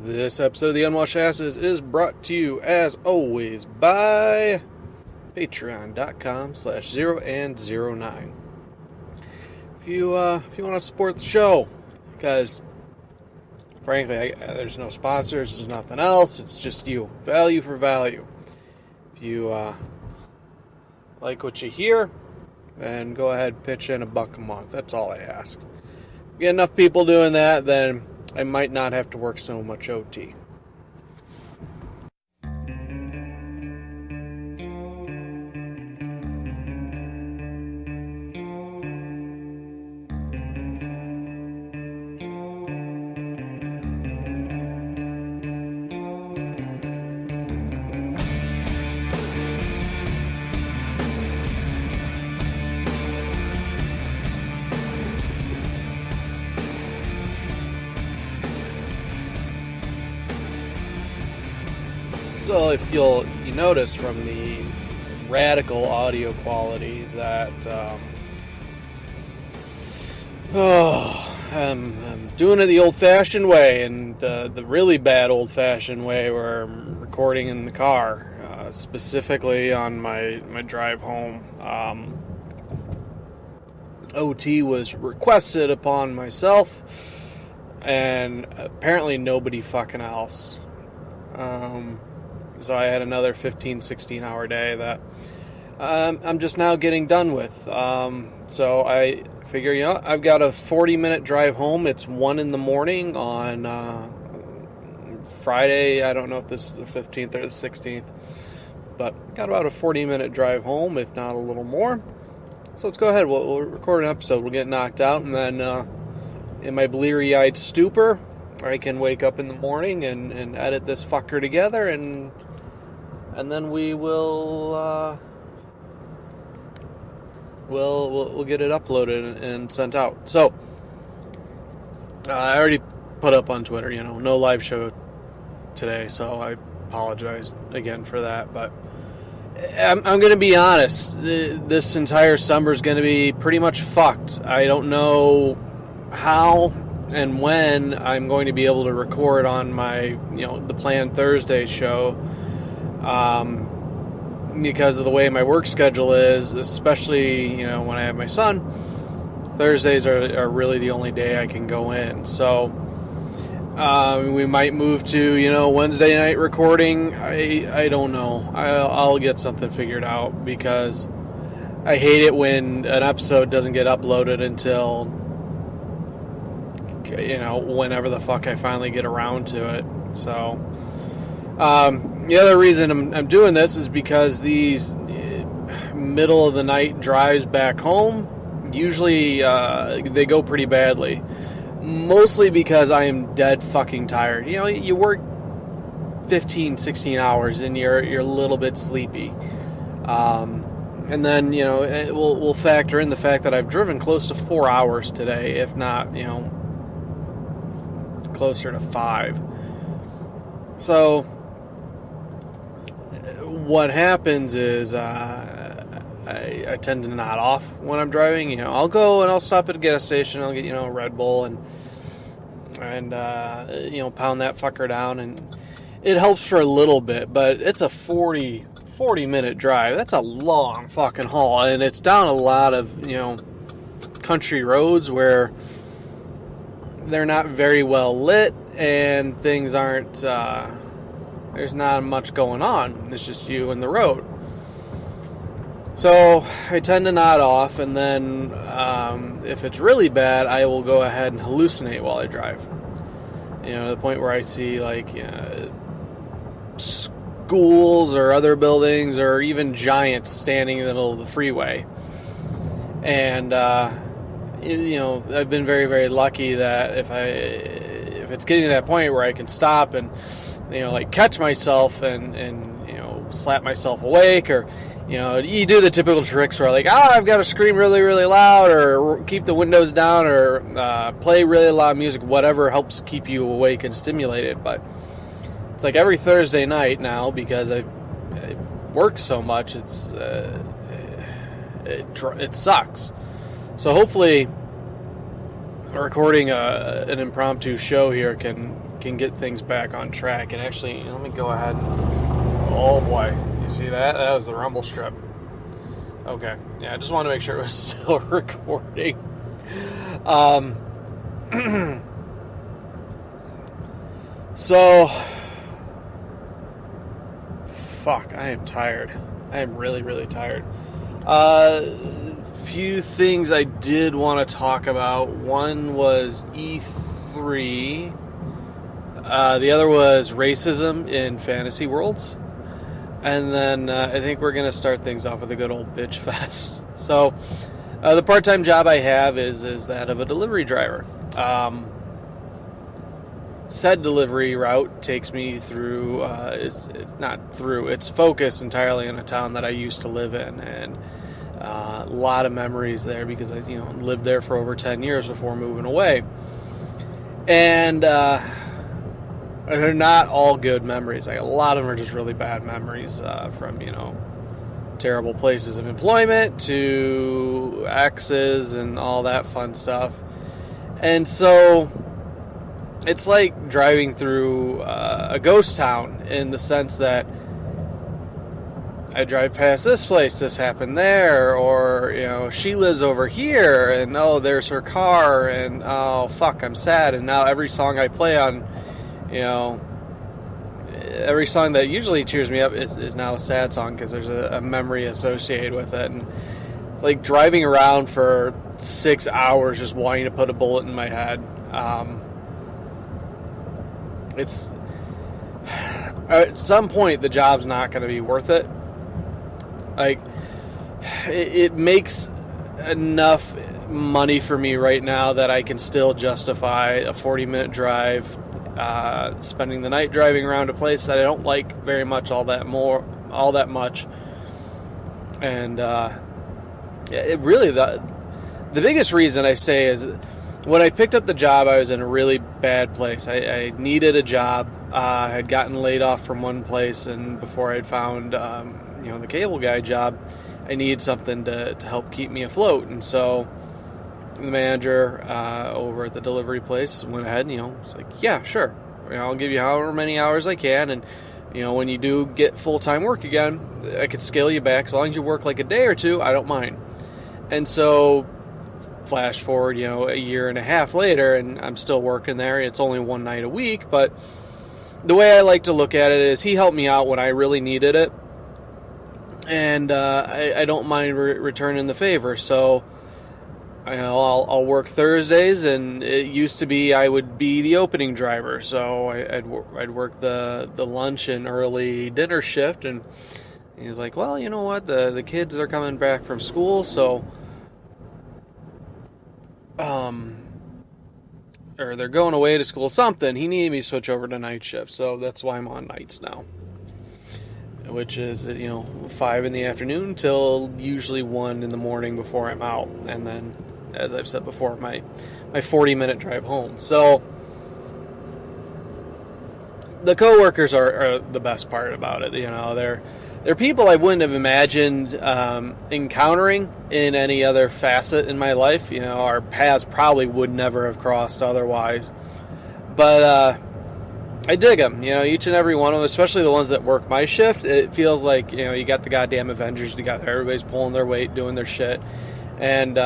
This episode of the Unwashed Asses is brought to you, as always, by patreon.com/0and09. If you want to support the show, because frankly, there's no sponsors, there's nothing else, it's just you. Value for value. If you like what you hear, then go ahead and pitch in $1 a month. That's all I ask. If you get enough people doing that, then I might not have to work so much OT. So if you notice from the radical audio quality that I'm doing it the old-fashioned way, and the really bad old-fashioned way where I'm recording in the car, specifically on my drive home. OT was requested upon myself, and apparently nobody fucking else. So I had another 15, 16 hour day that I'm just now getting done with. So I figure, I've got a 40-minute drive home. It's 1 in the morning on Friday. I don't know if this is the 15th or the 16th, but got about a 40-minute drive home, if not a little more. So let's go ahead. We'll record an episode. We'll get knocked out, and then in my bleary-eyed stupor, I can wake up in the morning and edit this fucker together, and then we will we'll get it uploaded and sent out. So I already put up on Twitter, no live show today, so I apologize again for that. But I'm going to be honest, this entire summer is going to be pretty much fucked. I don't know how and when I'm going to be able to record on my, the planned Thursday show, because of the way my work schedule is, especially, when I have my son. Thursdays are really the only day I can go in. So, we might move to, Wednesday night recording. I don't know. I'll get something figured out, because I hate it when an episode doesn't get uploaded until whenever the fuck I finally get around to it. So, the other reason I'm doing this is because these middle of the night drives back home, usually they go pretty badly. Mostly because I am dead fucking tired. You work 15, 16 hours and you're a little bit sleepy. And then, we'll factor in the fact that I've driven close to 4 hours today, if not, closer to 5. So what happens is I tend to nod off when I'm driving. I'll go and I'll stop at a gas station. I'll get a Red Bull and pound that fucker down, and it helps for a little bit. But it's a 40 minute drive. That's a long fucking haul, and it's down a lot of country roads where they're not very well lit, and things aren't, there's not much going on. It's just you and the road. So I tend to nod off, and then if it's really bad, I will go ahead and hallucinate while I drive. To the point where I see schools or other buildings or even giants standing in the middle of the freeway. And I've been very, very lucky that if it's getting to that point where I can stop and catch myself and slap myself awake, or you do the typical tricks where I've got to scream really, really loud, or keep the windows down, or play really loud music, whatever helps keep you awake and stimulated. But it's like every Thursday night now, because I work so much, it sucks. So hopefully recording an impromptu show here can can get things back on track. And actually, let me go ahead. Oh boy, you see that? That was the rumble strip. Okay, yeah, I just want to make sure it was still recording. So, fuck, I am tired. I am really, really tired. Few things I did want to talk about. One was E3. The other was racism in fantasy worlds. And then I think we're going to start things off with a good old bitch fest. So, the part-time job I have is that of a delivery driver. Said delivery route takes me through, it's focused entirely on a town that I used to live in, and a lot of memories there because I lived there for over 10 years before moving away. And they're not all good memories. Like, a lot of them are just really bad memories from, terrible places of employment to exes and all that fun stuff. And so it's like driving through a ghost town in the sense that I drive past this place, this happened there, or, she lives over here, and, oh, there's her car, and, oh, fuck, I'm sad, and now every song I play on, every song that usually cheers me up is now a sad song because there's a memory associated with it, and it's like driving around for 6 hours just wanting to put a bullet in my head. It's at some point the job's not going to be worth it. Like, it makes enough money for me right now that I can still justify a 40-minute drive, spending the night driving around a place that I don't like very much all that much. And it really, the biggest reason I say is when I picked up the job, I was in a really bad place. I needed a job. I had gotten laid off from one place, and before I'd found the cable guy job, I needed something to help keep me afloat. And so the manager over at the delivery place went ahead and was like, yeah, sure, I'll give you however many hours I can, and when you do get full-time work again, I could scale you back as long as you work like a day or two. I don't mind. And so flash forward a year and a half later, and I'm still working there. It's only one night a week, but the way I like to look at it is he helped me out when I really needed it, and I don't mind returning the favor. So I'll work Thursdays, and it used to be I would be the opening driver, so I'd work the lunch and early dinner shift. And he's like, well, you know what, the kids are coming back from school, so or they're going away to school, something. He needed me to switch over to night shift, so that's why I'm on nights now, which is 5 in the afternoon till usually 1 in the morning before I'm out, and then, as I've said before, my 40-minute drive home. So the coworkers are the best part about it. They're people I wouldn't have imagined encountering in any other facet in my life. Our paths probably would never have crossed otherwise. But I dig them, each and every one of them, especially the ones that work my shift. It feels like, you got the goddamn Avengers together. Everybody's pulling their weight, doing their shit. And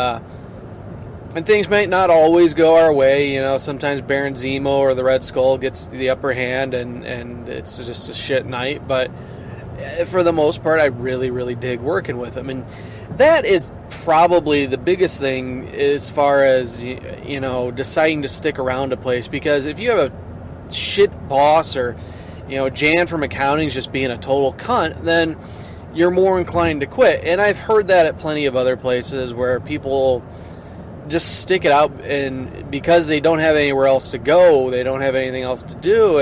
things might not always go our way. Sometimes Baron Zemo or the Red Skull gets the upper hand, and it's just a shit night. But for the most part, I really, really dig working with them. And that is probably the biggest thing as far as, deciding to stick around a place. Because if you have a shit boss, or, Jan from accounting is just being a total cunt, then you're more inclined to quit. And I've heard that at plenty of other places where people just stick it out, and because they don't have anywhere else to go, they don't have anything else to do,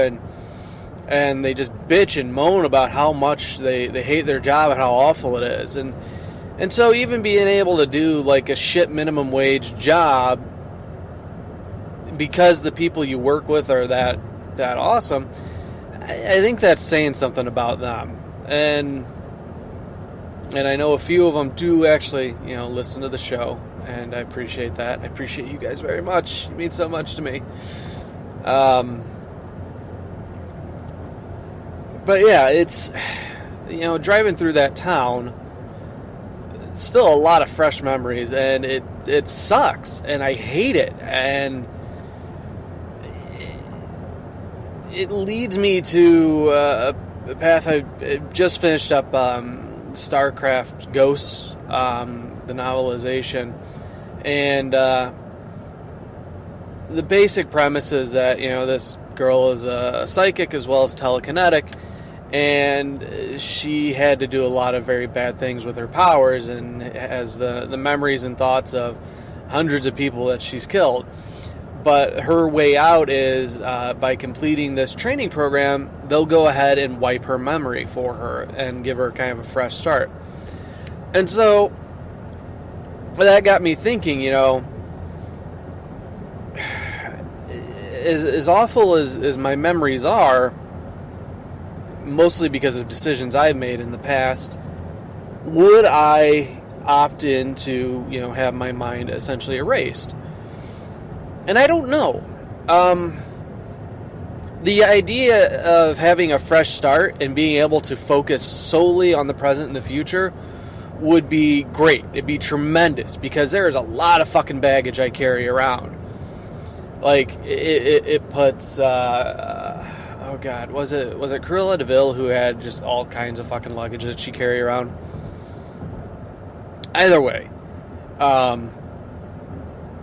and they just bitch and moan about how much they hate their job and how awful it is. And so even being able to do like a shit minimum wage job because the people you work with are that awesome, I think that's saying something about them. And I know a few of them do actually, listen to the show, and I appreciate that. I appreciate you guys very much. You mean so much to me. But yeah, it's, driving through that town, still a lot of fresh memories, and it sucks, and I hate it, and it leads me to a path. I just finished up StarCraft Ghosts, the novelization, and the basic premise is that, this girl is a psychic as well as telekinetic, and she had to do a lot of very bad things with her powers, and has the memories and thoughts of hundreds of people that she's killed. But her way out is by completing this training program, they'll go ahead and wipe her memory for her and give her kind of a fresh start. And so that got me thinking, as awful as my memories are, mostly because of decisions I've made in the past, would I opt in to, have my mind essentially erased? And I don't know. The idea of having a fresh start and being able to focus solely on the present and the future would be great. It'd be tremendous, because there is a lot of fucking baggage I carry around. Like, it puts, oh God, was it Cruella de Vil who had just all kinds of fucking luggage that she carried around? Either way,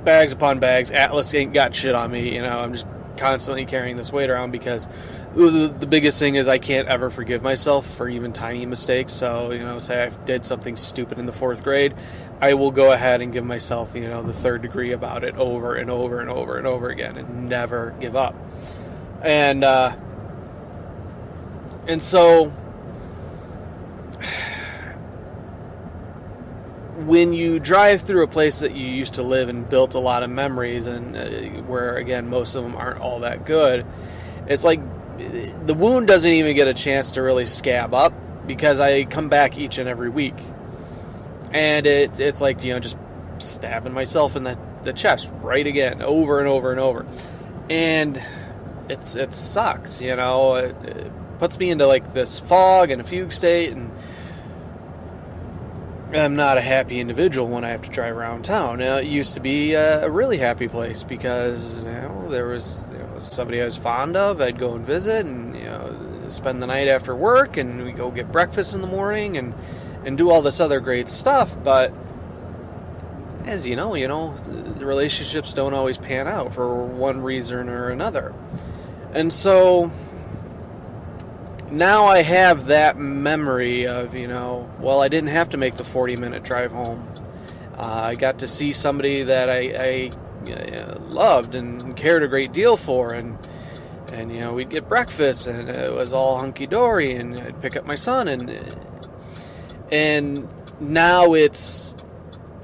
bags upon bags. Atlas ain't got shit on me, I'm just constantly carrying this weight around, because the biggest thing is I can't ever forgive myself for even tiny mistakes. So, say I did something stupid in the 4th grade, I will go ahead and give myself, the 3rd degree about it over and over and over and over again, and never give up. And so when you drive through a place that you used to live and built a lot of memories, and where, again, most of them aren't all that good, it's like the wound doesn't even get a chance to really scab up, because I come back each and every week. And it's like, just stabbing myself in the chest right again, over and over and over. And it sucks, It puts me into like this fog and a fugue state, and I'm not a happy individual when I have to drive around town. Now, it used to be a really happy place, because there was somebody I was fond of. I'd go and visit, and spend the night after work, and we go get breakfast in the morning, and do all this other great stuff. But as you know, the relationships don't always pan out for one reason or another. And so now I have that memory of, I didn't have to make the 40-minute drive home. I got to see somebody that I loved and cared a great deal for, and we'd get breakfast, and it was all hunky-dory, and I'd pick up my son, and now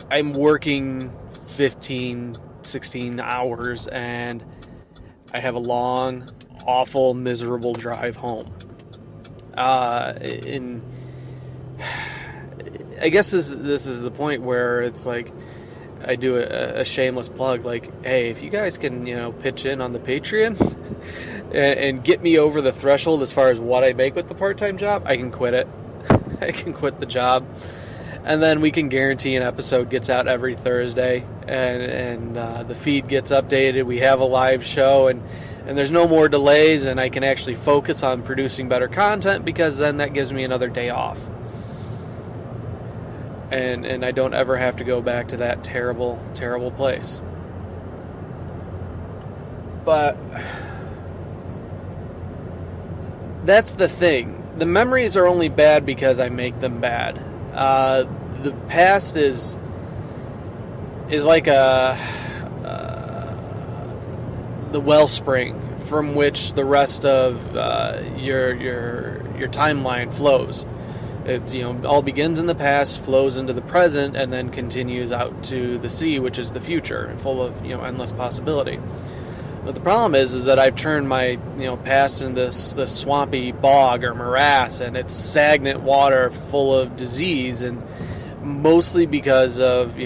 I'm working 15, 16 hours, and I have a long, awful, miserable drive home. And I guess this is the point where it's like, I do a shameless plug, like, hey, if you guys can, pitch in on the Patreon and get me over the threshold as far as what I make with the part-time job, I can quit it. I can quit the job, and then we can guarantee an episode gets out every Thursday, and the feed gets updated. We have a live show, and there's no more delays, and I can actually focus on producing better content, because then that gives me another day off. And I don't ever have to go back to that terrible, terrible place. But that's the thing. The memories are only bad because I make them bad. The past is like the wellspring from which the rest of your timeline flows. It all begins in the past, flows into the present, and then continues out to the sea, which is the future, full of endless possibility. But the problem is that I've turned my past into this swampy bog or morass, and it's stagnant water full of disease, and mostly because of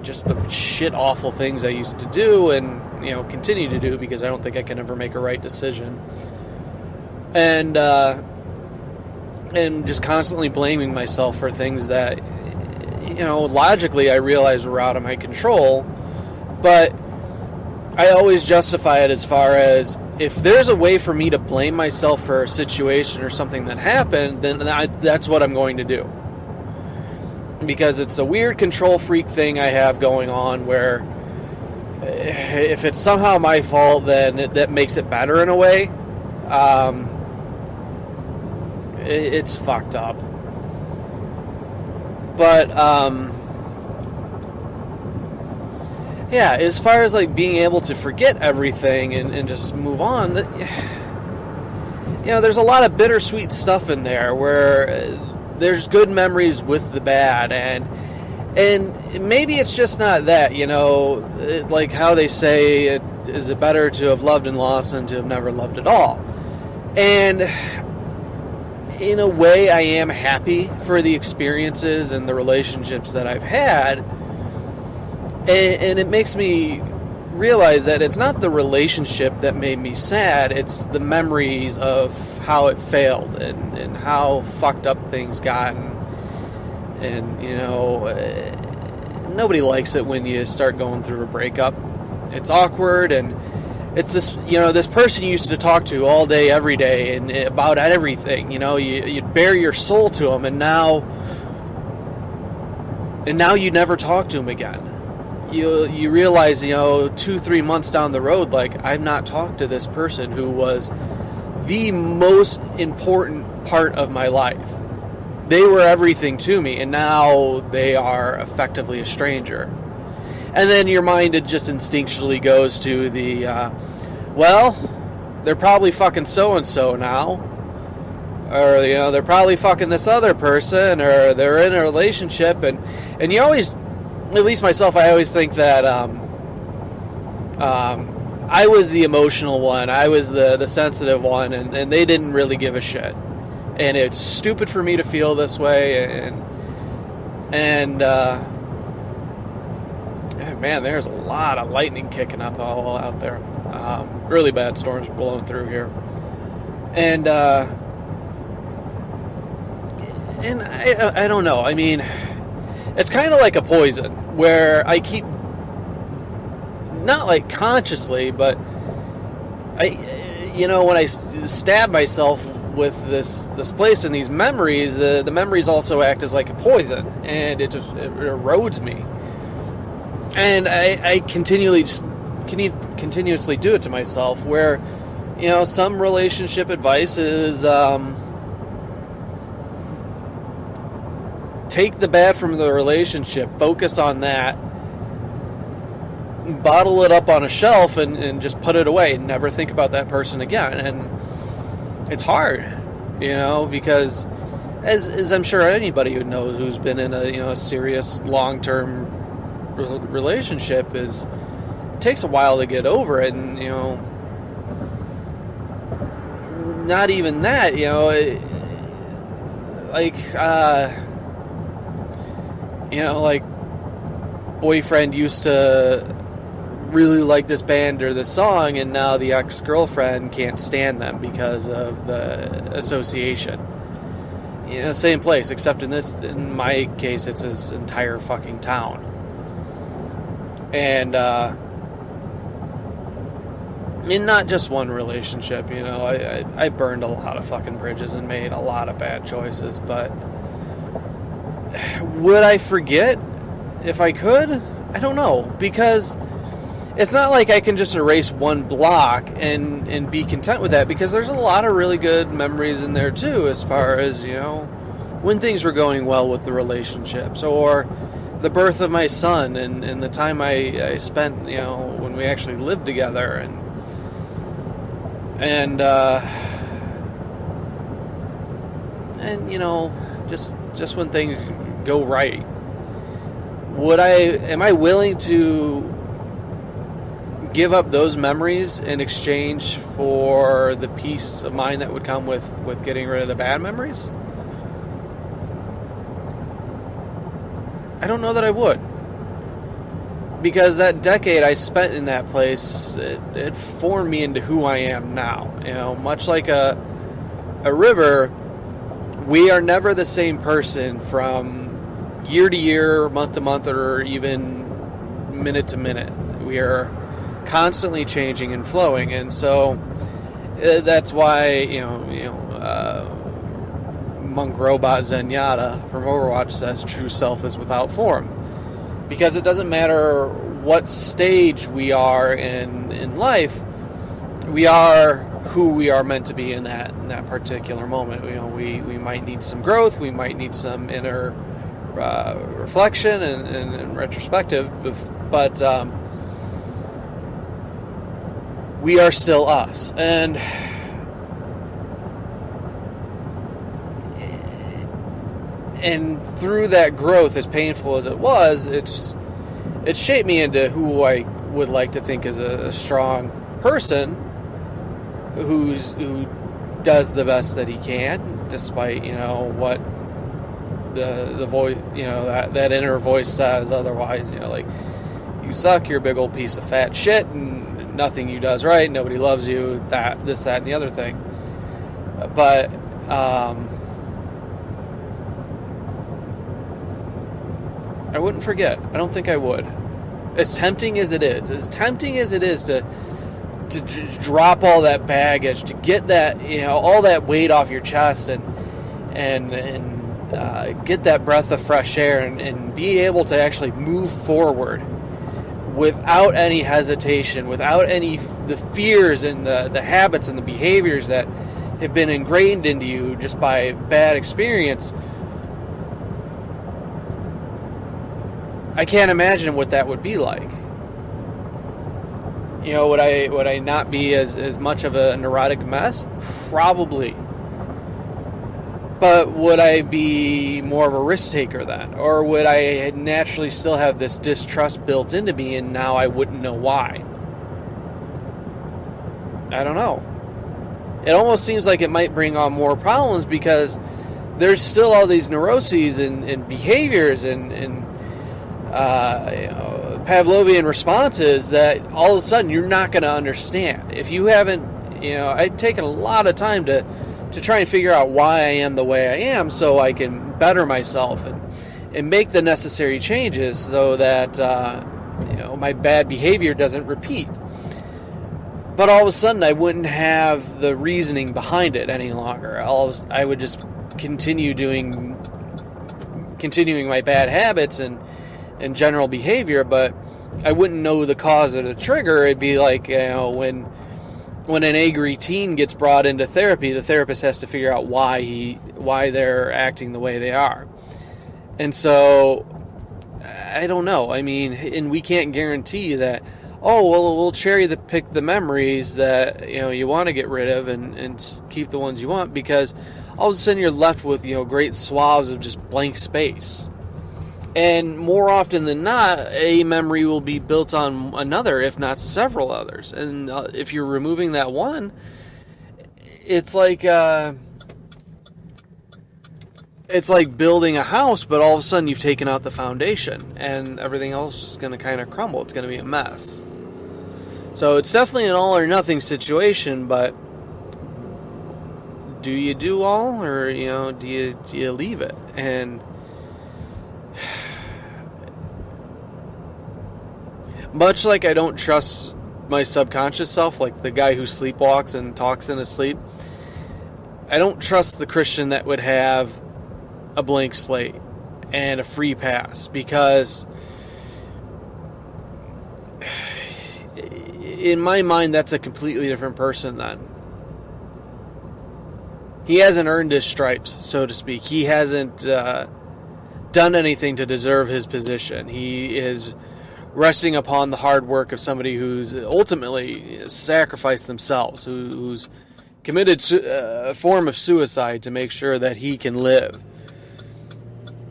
just the shit awful things I used to do and continue to do, because I don't think I can ever make a right decision. and just constantly blaming myself for things that, logically I realized were out of my control, but I always justify it as far as, if there's a way for me to blame myself for a situation or something that happened, then that's what I'm going to do. Because it's a weird control freak thing I have going on, where if it's somehow my fault, then that makes it better in a way. It's fucked up. But, yeah, as far as like being able to forget everything and just move on, there's a lot of bittersweet stuff in there, where there's good memories with the bad, and maybe it's just not that, like how they say, is it better to have loved and lost than to have never loved at all? And in a way, I am happy for the experiences and the relationships that I've had. And it makes me realize that it's not the relationship that made me sad, it's the memories of how it failed and how fucked up things got. And nobody likes it when you start going through a breakup. It's awkward, and it's this person you used to talk to all day, every day, and about everything. You'd bare your soul to them, and now you never talk to them again. You realize, 2-3 months down the road, like, I've not talked to this person who was the most important part of my life. They were everything to me, and now they are effectively a stranger. And then your mind, it just instinctually goes to the, they're probably fucking so-and-so now. Or, they're probably fucking this other person, or they're in a relationship, and you always, at least myself, I always think that I was the emotional one, I was the sensitive one, and they didn't really give a shit. And it's stupid for me to feel this way, and man, there's a lot of lightning kicking up all out there. Really bad storms blowing through here. And I don't know. I mean, it's kind of like a poison, where I keep, not like consciously, but when I stab myself with this place and these memories, the memories also act as like a poison, and it erodes me. And I continuously do it to myself, where, some relationship advice is, take the bad from the relationship, focus on that, bottle it up on a shelf, and just put it away, and never think about that person again. And it's hard, because as I'm sure anybody would know who's been in a serious long-term relationship, it takes a while to get over it. And not even that, like boyfriend used to really like this band or this song, and now the ex-girlfriend can't stand them because of the association. Same place, except in my case, it's his entire fucking town. And in not just one relationship, I burned a lot of fucking bridges and made a lot of bad choices, but would I forget if I could? I don't know, because it's not like I can just erase one block and be content with that, because there's a lot of really good memories in there too, as far as, when things were going well with the relationships, or the birth of my son, and the time I spent, when we actually lived together, and just when things go right. Am I willing to give up those memories in exchange for the peace of mind that would come with getting rid of the bad memories? I don't know that I would. Because that decade I spent in that place, it formed me into who I am now. Much like a a river, we are never the same person from year to year, month to month, or even minute to minute. We are constantly changing and flowing, and so that's why Monk Robot Zenyatta from Overwatch says true self is without form, because it doesn't matter what stage we are in life, we are who we are meant to be in that particular moment. We might need some growth, we might need some inner reflection and retrospective, but we are still us. And through that growth, as painful as it was, it's shaped me into who I would like to think is a strong person who does the best that he can, despite what the voice, that inner voice says otherwise. Like, you suck, you're a big old piece of fat shit, and nothing you does right, nobody loves you, this, that, and the other thing. But I wouldn't forget. I don't think I would. As tempting as it is to drop all that baggage, to get that, all that weight off your chest, and get that breath of fresh air, and be able to actually move forward without any hesitation, without the fears and the habits and the behaviors that have been ingrained into you just by bad experience. I can't imagine what that would be like. Would I not be as much of a neurotic mess? Probably. But would I be more of a risk taker then? Or would I naturally still have this distrust built into me, and now I wouldn't know why? I don't know. It almost seems like it might bring on more problems, because there's still all these neuroses and behaviors and Pavlovian responses that all of a sudden you're not going to understand. If you haven't, I've taken a lot of time to try and figure out why I am the way I am, so I can better myself and make the necessary changes so that my bad behavior doesn't repeat. But all of a sudden I wouldn't have the reasoning behind it any longer. I would just continuing my bad habits and general behavior, but I wouldn't know the cause of the trigger. It'd be like, when an angry teen gets brought into therapy, the therapist has to figure out why they're acting the way they are. And so, I don't know. I mean, and we can't guarantee that, we'll pick the memories that, you want to get rid of and keep the ones you want, because all of a sudden you're left with, great swaths of just blank space. And more often than not, a memory will be built on another, if not several others. And if you're removing that one, it's like building a house, but all of a sudden you've taken out the foundation, and everything else is just going to kind of crumble. It's going to be a mess. So it's definitely an all or nothing situation, but do you do all, or do you leave it? And much like I don't trust my subconscious self, like the guy who sleepwalks and talks in his sleep, I don't trust the Christian that would have a blank slate and a free pass, because in my mind that's a completely different person then. He hasn't earned his stripes, so to speak. He hasn't done anything to deserve his position. He is resting upon the hard work of somebody who's ultimately sacrificed themselves, who's committed a form of suicide to make sure that he can live.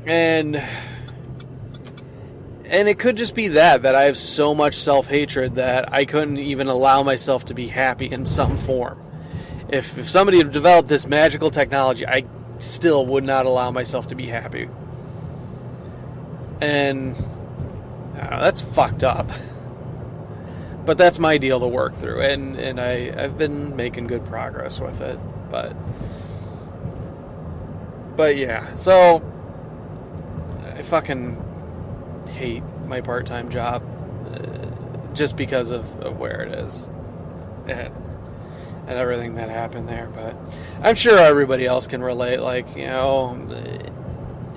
And it could just be that I have so much self-hatred that I couldn't even allow myself to be happy in some form. If somebody had developed this magical technology, I still would not allow myself to be happy. And that's fucked up. But that's my deal to work through, and I've been making good progress with it. But But yeah, so I fucking hate my part-time job just because of where it is and everything that happened there. But I'm sure everybody else can relate. Like, you know,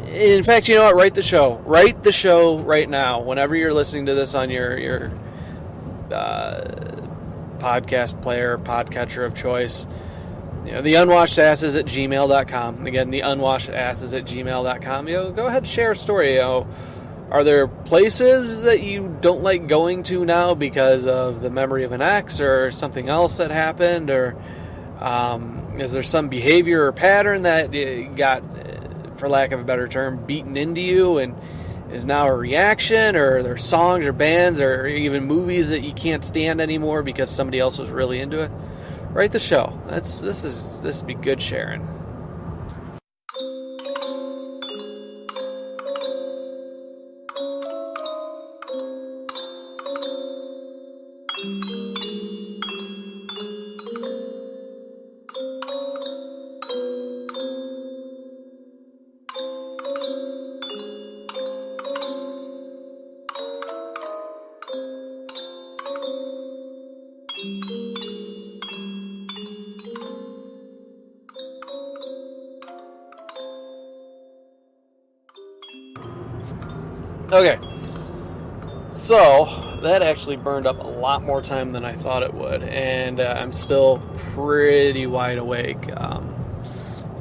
in fact, you know what? Write the show right now. Whenever you're listening to this on your podcast player, podcatcher of choice, you know, theunwashedasses@gmail.com. Again, theunwashedasses@gmail.com. You know, go ahead and share a story. You know, are there places that you don't like going to now because of the memory of an ex or something else that happened? Or is there some behavior or pattern that got, for lack of a better term, beaten into you and is now a reaction? Or are there songs or bands or even movies that you can't stand anymore because somebody else was really into it? Write the show. This would be good sharing. Okay, so that actually burned up a lot more time than I thought it would, and I'm still pretty wide awake.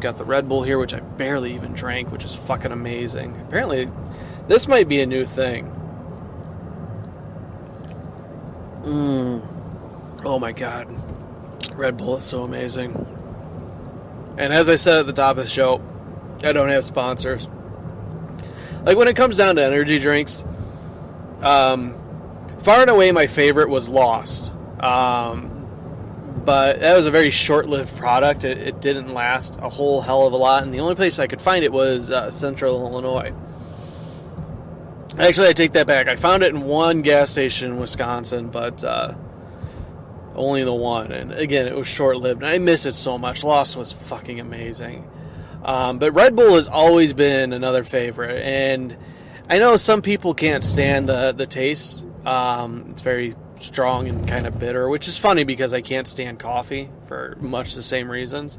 Got the Red Bull here, which I barely even drank, which is fucking amazing. Apparently, this might be a new thing. Oh my god, Red Bull is so amazing. And as I said at the top of the show, I don't have sponsors. Like, when it comes down to energy drinks, far and away my favorite was Lost. But that was a very short-lived product. It didn't last a whole hell of a lot, and the only place I could find it was Central Illinois. Actually, I take that back. I found it in one gas station in Wisconsin, but only the one. And again, it was short-lived, and I miss it so much. Lost was fucking amazing. But Red Bull has always been another favorite, and I know some people can't stand the taste. It's very strong and kind of bitter, which is funny because I can't stand coffee for much the same reasons.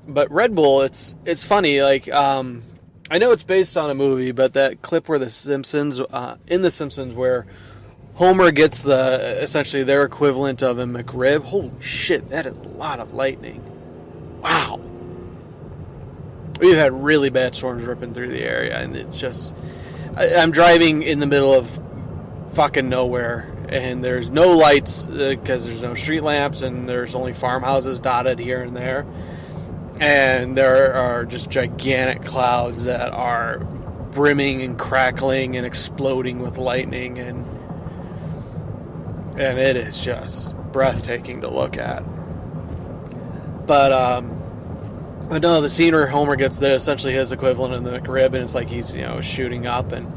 But Red Bull, it's funny. Like, I know it's based on a movie, but that clip where in The Simpsons, where Homer gets essentially their equivalent of a McRib. Holy shit, that is a lot of lightning. Wow. We've had really bad storms ripping through the area, and it's just... I'm driving in the middle of fucking nowhere, and there's no lights because there's no street lamps, and there's only farmhouses dotted here and there. And there are just gigantic clouds that are brimming and crackling and exploding with lightning, and it is just breathtaking to look at. But no, the scene where Homer gets essentially his equivalent in the McRib, and it's like he's, shooting up, and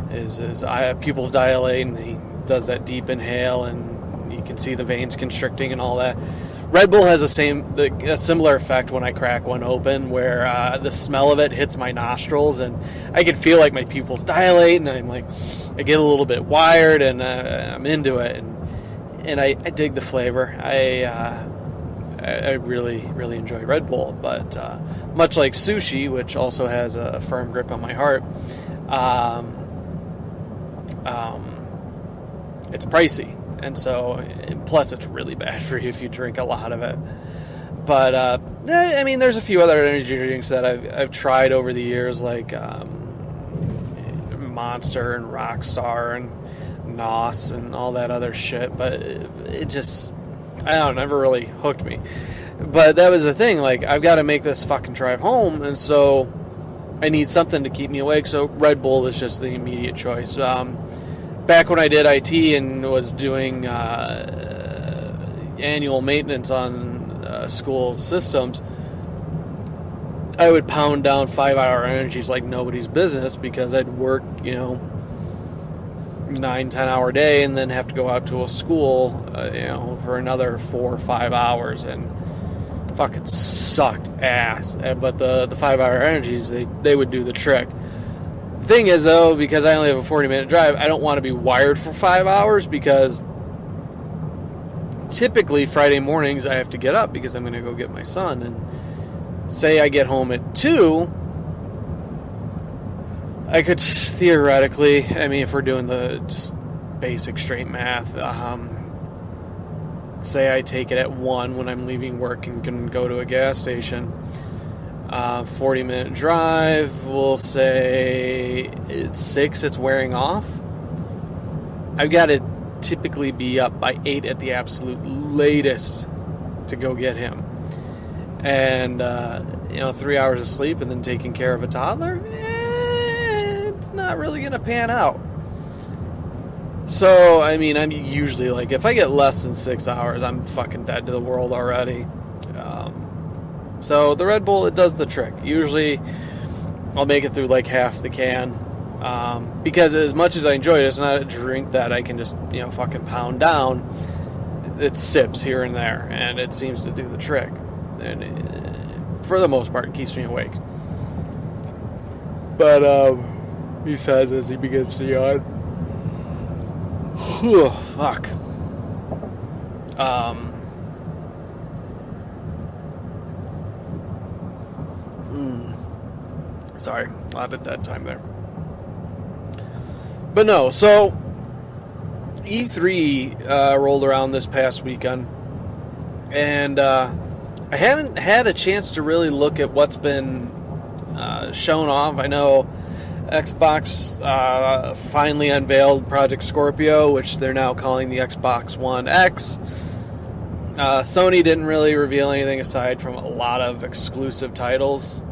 his pupils dilate, and he does that deep inhale, and you can see the veins constricting and all that. Red Bull has a similar effect when I crack one open, where the smell of it hits my nostrils, and I can feel like my pupils dilate, and I'm like, I get a little bit wired, and I'm into it, and I dig the flavor. I really, really enjoy Red Bull, but much like sushi, which also has a firm grip on my heart, it's pricey, and plus it's really bad for you if you drink a lot of it. But I mean, there's a few other energy drinks that I've tried over the years, like Monster and Rockstar and NOS and all that other shit, but it just, I don't know, never really hooked me. But that was the thing, like, I've got to make this fucking drive home, and so I need something to keep me awake, so Red Bull is just the immediate choice. Back when I did IT and was doing annual maintenance on school systems, I would pound down 5-hour energies like nobody's business, because I'd work, 9-10 hour day and then have to go out to a school for another 4 or 5 hours, and fucking sucked ass. But the 5-hour energies, they would do the trick. The thing is, though, because I only have a 40-minute drive, I don't want to be wired for 5 hours, because typically Friday mornings I have to get up because I'm going to go get my son. And say I get home at 2, I could theoretically, I mean, if we're doing the just basic straight math, say I take it at 1 when I'm leaving work and can go to a gas station. 40-minute drive, we'll say it's 6, it's wearing off. I've got to typically be up by 8 at the absolute latest to go get him. And, 3 hours of sleep and then taking care of a toddler, it's not really going to pan out. So, I mean, I'm usually like, if I get less than 6 hours, I'm fucking dead to the world already. So the Red Bull, it does the trick. Usually I'll make it through like half the can. Because as much as I enjoy it, it's not a drink that I can just, fucking pound down. It sips here and there, and it seems to do the trick. And for the most part, it keeps me awake. But, he says as he begins to yawn, whew, fuck. Sorry, a lot of dead time there. But no, so E3 rolled around this past weekend, and I haven't had a chance to really look at what's been shown off. I know Xbox finally unveiled Project Scorpio, which they're now calling the Xbox One X. Sony didn't really reveal anything aside from a lot of exclusive titles.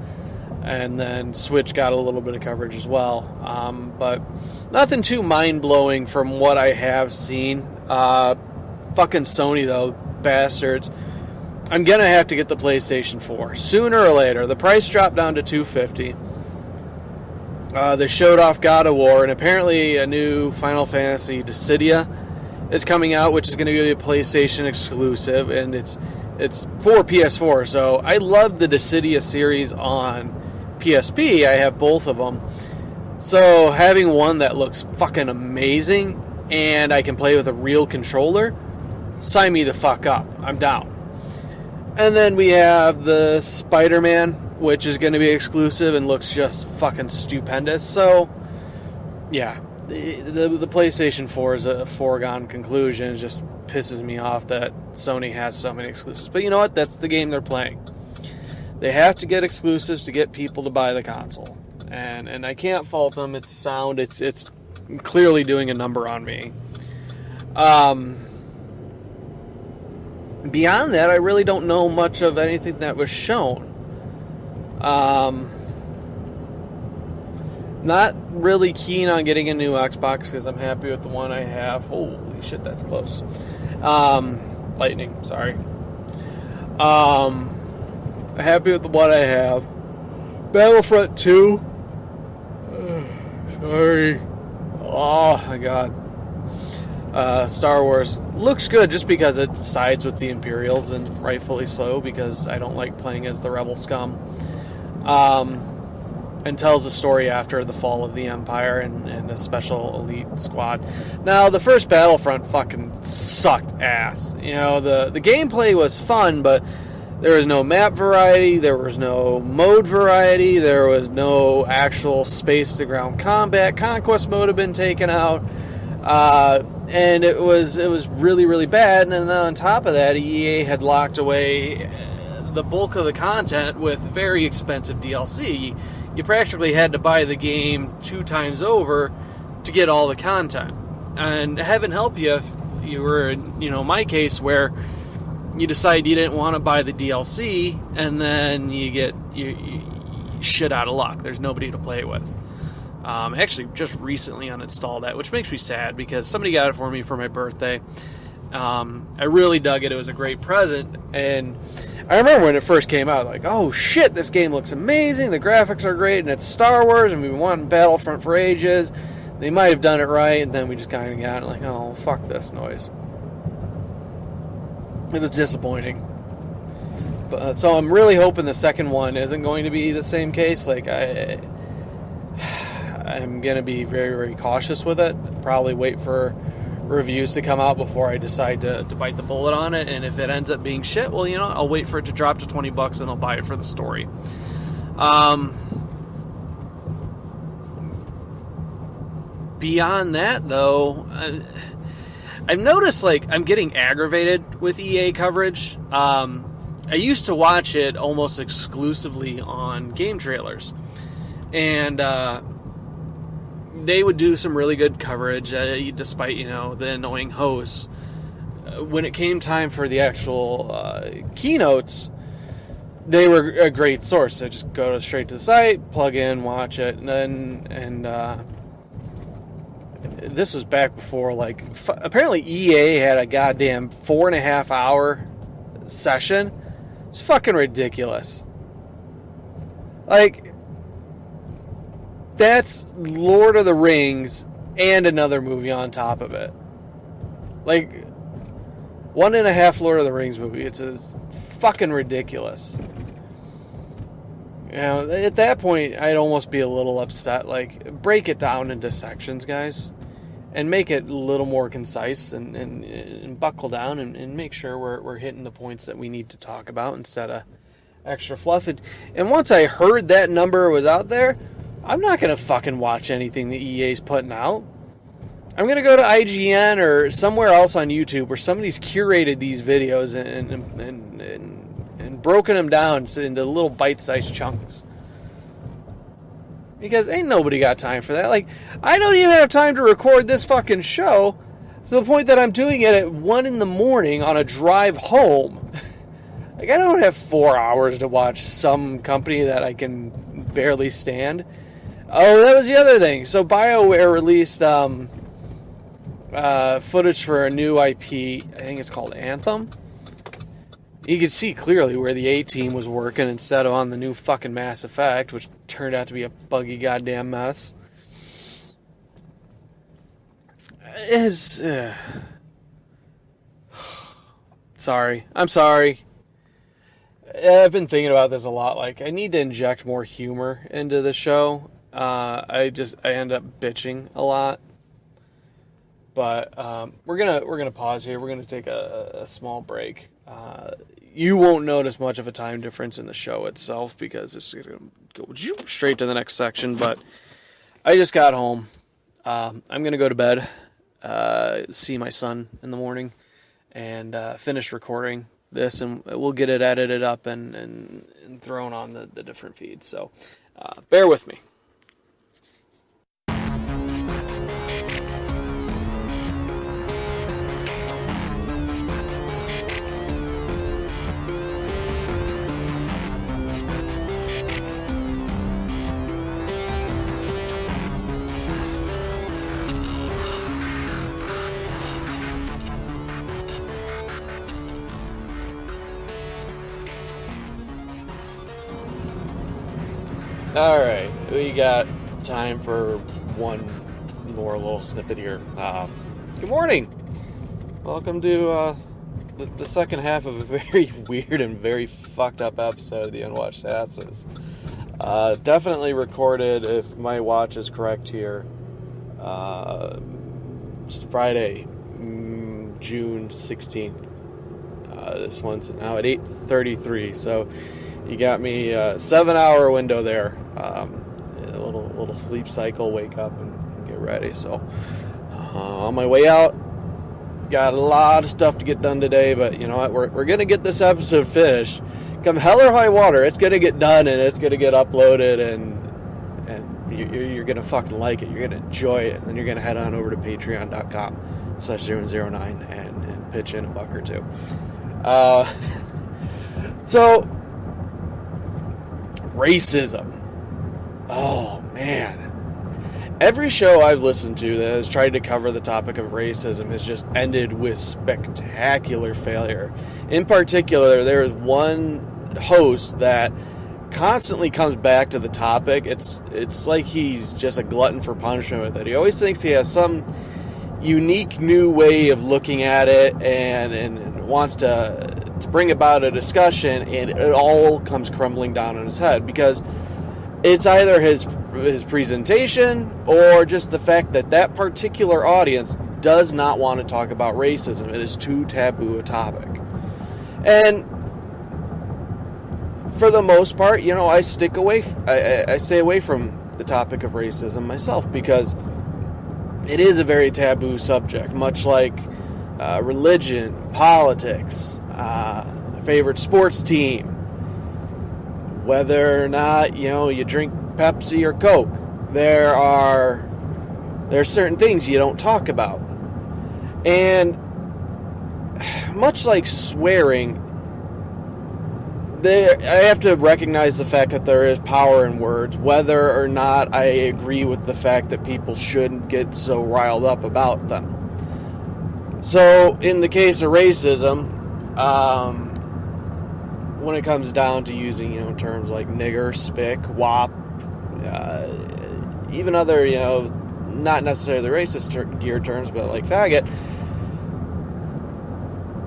And then Switch got a little bit of coverage as well. But nothing too mind-blowing from what I have seen. Fucking Sony, though, bastards. I'm going to have to get the PlayStation 4. Sooner or later. The price dropped down to $250. They showed off God of War, and apparently a new Final Fantasy Dissidia is coming out, which is going to be a PlayStation exclusive, and it's for PS4. So I love the Dissidia series on PSP. I have both of them. So having one that looks fucking amazing and I can play with a real controller, sign me the fuck up. I'm down. And then we have the Spider-Man, which is going to be exclusive and looks just fucking stupendous. So, yeah, the PlayStation 4 is a foregone conclusion. It just pisses me off that Sony has so many exclusives. But you know what? That's the game they're playing. They have to get exclusives to get people to buy the console. And I can't fault them. It's sound. It's clearly doing a number on me. Beyond that, I really don't know much of anything that was shown. Not really keen on getting a new Xbox because I'm happy with the one I have. Holy shit, that's close. Lightning, sorry. Happy with the one I have. Battlefront 2. Sorry. Oh my god. Star Wars looks good just because it sides with the Imperials, and rightfully so, because I don't like playing as the rebel scum. And tells a story after the fall of the Empire and a special elite squad. Now, the first Battlefront fucking sucked ass. The gameplay was fun, but there was no map variety, there was no mode variety, there was no actual space-to-ground combat. Conquest mode had been taken out. And it was really, really bad. And then on top of that, EA had locked away the bulk of the content with very expensive DLC. You practically had to buy the game 2 times over to get all the content. And heaven help you if you were in, my case, where you decide you didn't want to buy the DLC, and then you get you shit out of luck. There's nobody to play with. Actually, just recently uninstalled that, which makes me sad because somebody got it for me for my birthday. I really dug it. It was a great present, and I remember when it first came out, like, oh shit, this game looks amazing, the graphics are great, and it's Star Wars, and we've been wanting Battlefront for ages. They might have done it right, and then we just kind of got it like, oh, fuck this noise. It was disappointing. So I'm really hoping the second one isn't going to be the same case. Like, I'm going to be very, very cautious with it. Probably wait for reviews to come out before I decide to bite the bullet on it. And if it ends up being shit, well, I'll wait for it to drop to $20 and I'll buy it for the story. Beyond that, though, I've noticed, like, I'm getting aggravated with EA coverage. I used to watch it almost exclusively on game trailers. And they would do some really good coverage, despite, the annoying hosts. When it came time for the actual keynotes, they were a great source. So just go straight to the site, plug in, watch it, and this was back before, like, apparently EA had a goddamn 4.5 hour session. It's fucking ridiculous. Like, that's Lord of the Rings and another movie on top of it. Like, 1.5 Lord of the Rings movie. It's fucking ridiculous. At that point, I'd almost be a little upset. Like, break it down into sections, guys. And make it a little more concise and buckle down and make sure we're hitting the points that we need to talk about instead of extra fluff. And once I heard that number was out there, I'm not going to fucking watch anything that EA's putting out. I'm going to go to IGN or somewhere else on YouTube where somebody's curated these videos and broken them down into little bite-sized chunks. Because ain't nobody got time for that. Like, I don't even have time to record this fucking show to the point that I'm doing it at 1 in the morning on a drive home. Like, I don't have 4 hours to watch some company that I can barely stand. Oh, that was the other thing. So BioWare released footage for a new IP. I think it's called Anthem. You could see clearly where the A-Team was working instead of on the new fucking Mass Effect, which turned out to be a buggy goddamn mess. Sorry. I'm sorry. I've been thinking about this a lot. Like, I need to inject more humor into the show. I end up bitching a lot. But we're gonna pause here. We're gonna take a small break. You won't notice much of a time difference in the show itself because it's gonna go straight to the next section. But I just got home. I'm gonna go to bed, see my son in the morning, and finish recording this, and we'll get it edited up and thrown on the different feeds. So bear with me. Alright, we got time for one more little snippet here. Good morning! Welcome to the second half of a very weird and very fucked up episode of the Unwashed Asses. Definitely recorded, if my watch is correct here, Friday, June 16th. This one's now at 8:33, so you got me a 7-hour window there. A little sleep cycle, wake up and get ready. So on my way out, got a lot of stuff to get done today, but you know what? We're gonna get this episode finished. Come hell or high water, it's gonna get done and it's gonna get uploaded, and you're gonna fucking like it. You're gonna enjoy it, and then you're gonna head on over to patreon.com/009 and pitch in $1 or $2. So. Racism. Oh, man. Every show I've listened to that has tried to cover the topic of racism has just ended with spectacular failure. In particular, there is one host that constantly comes back to the topic. It's like he's just a glutton for punishment with it. He always thinks he has some unique new way of looking at it and wants to bring about a discussion, and it all comes crumbling down on his head, because it's either his presentation or just the fact that that particular audience does not want to talk about racism. It is too taboo a topic. And for the most part, I stay away from the topic of racism myself, because it is a very taboo subject, much like religion, politics, favorite sports team, whether or not you drink Pepsi or Coke. There are certain things you don't talk about, and much like swearing, I have to recognize the fact that there is power in words, whether or not I agree with the fact that people shouldn't get so riled up about them. So, in the case of racism, when it comes down to using, terms like nigger, spick, wop, even other, not necessarily racist gear terms, but like faggot,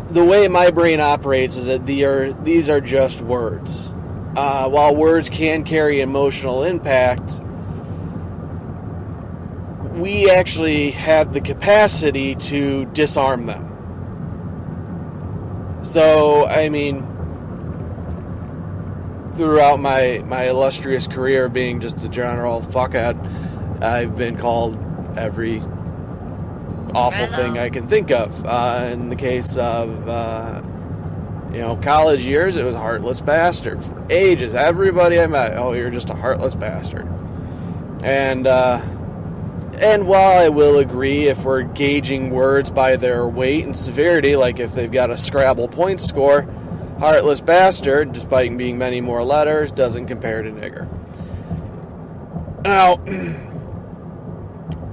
the way my brain operates is that these are just words. While words can carry emotional impact, we actually have the capacity to disarm them. So, I mean, throughout my illustrious career being just a general fuckhead, I've been called every awful thing I can think of. In the case of, college years, it was heartless bastard. For ages, everybody I met, you're just a heartless bastard. And while I will agree, if we're gauging words by their weight and severity, like if they've got a Scrabble point score, heartless bastard, despite being many more letters, doesn't compare to nigger. Now,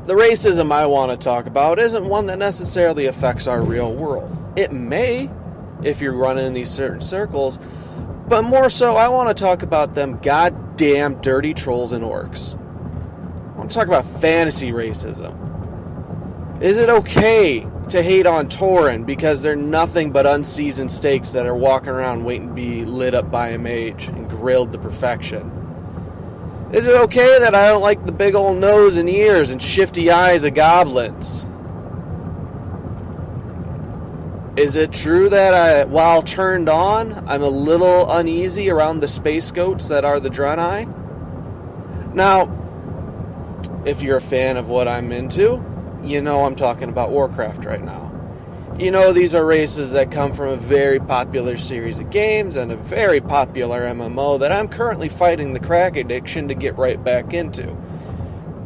the racism I want to talk about isn't one that necessarily affects our real world. It may, if you're running in these certain circles, but more so, I want to talk about them goddamn dirty trolls and orcs. I want to talk about fantasy racism. Is it okay to hate on Tauren because they're nothing but unseasoned steaks that are walking around waiting to be lit up by a mage and grilled to perfection? Is it okay that I don't like the big old nose and ears and shifty eyes of goblins? Is it true that while turned on, I'm a little uneasy around the space goats that are the Draenei? Now, if you're a fan of what I'm into, I'm talking about Warcraft right now. These are races that come from a very popular series of games and a very popular MMO that I'm currently fighting the crack addiction to get right back into.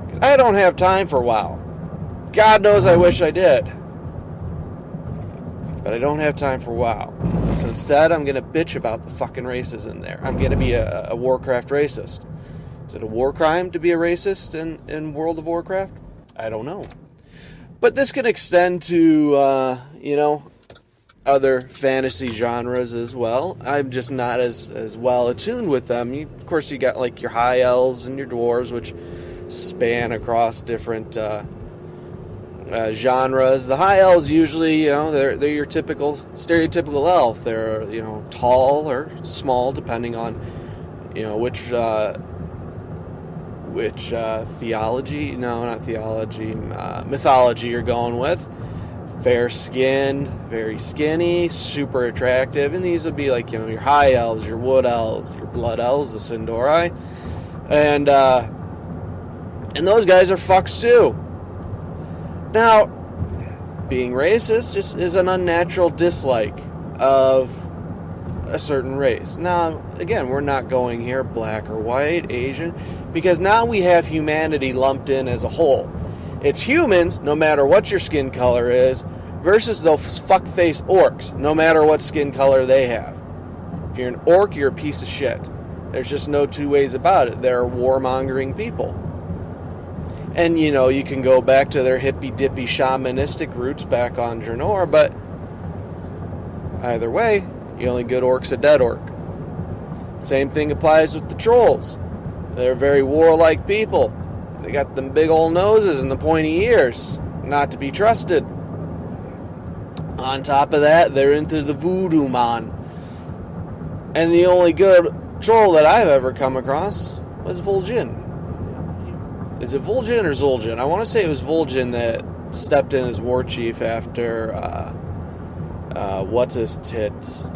Because I don't have time for WoW. God knows I wish I did. But I don't have time for WoW. So instead, I'm going to bitch about the fucking races in there. I'm going to be a Warcraft racist. Is it a war crime to be a racist in World of Warcraft? I don't know. But this can extend to, other fantasy genres as well. I'm just not as well attuned with them. Of course, you got like your high elves and your dwarves, which span across different genres. The high elves usually, they're your typical, stereotypical elf. They're, tall or small, depending on, which mythology you're going with. Fair skin, very skinny, super attractive, and these would be like, your high elves, your wood elves, your blood elves, the Sin'dorei, and those guys are fucks too. Now, being racist just is an unnatural dislike of a certain race. Now, again, we're not going here black or white, Asian, because now we have humanity lumped in as a whole. It's humans, no matter what your skin color is, versus those fuckface orcs, no matter what skin color they have. If you're an orc, you're a piece of shit. There's just no two ways about it. They're warmongering people. And, you can go back to their hippy-dippy shamanistic roots back on Draenor, but either way, the only good orc's a dead orc. Same thing applies with the trolls. They're very warlike people. They got them big old noses and the pointy ears. Not to be trusted. On top of that, they're into the voodoo man. And the only good troll that I've ever come across was Vol'jin. Is it Vol'jin or Zul'jin? I want to say it was Vol'jin that stepped in as war chief after what's his tits.